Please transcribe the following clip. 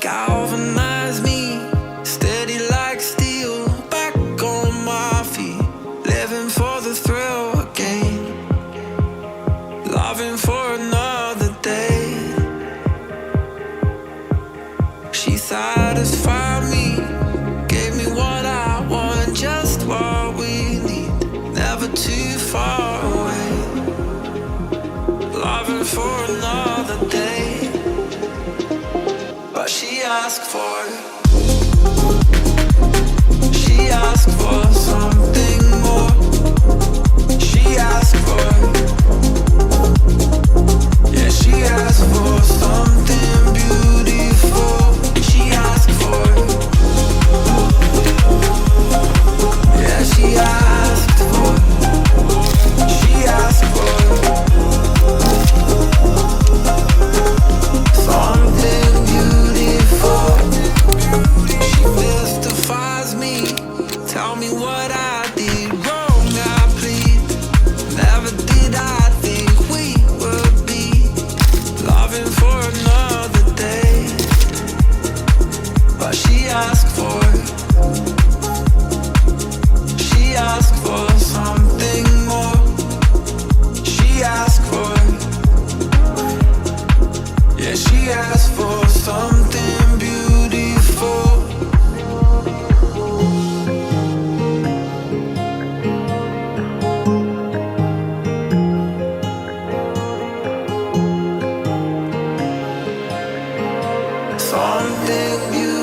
galvanize me, steady like steel, back on my feet, living for the thrill again, loving for another day. She satisfied me, gave me what I want, just what we need, never too far away, loving for another day. But she asked for something more. She asked for, yeah, she asked for something beautiful. She asked for, yeah, she asked for, she asked for something beautiful. She mystifies me, tell me what I did wrong, I plead. Never did I think we would be loving for another day. But she asked for something more. She asked for, yeah, she asked for something beautiful. Something beautiful.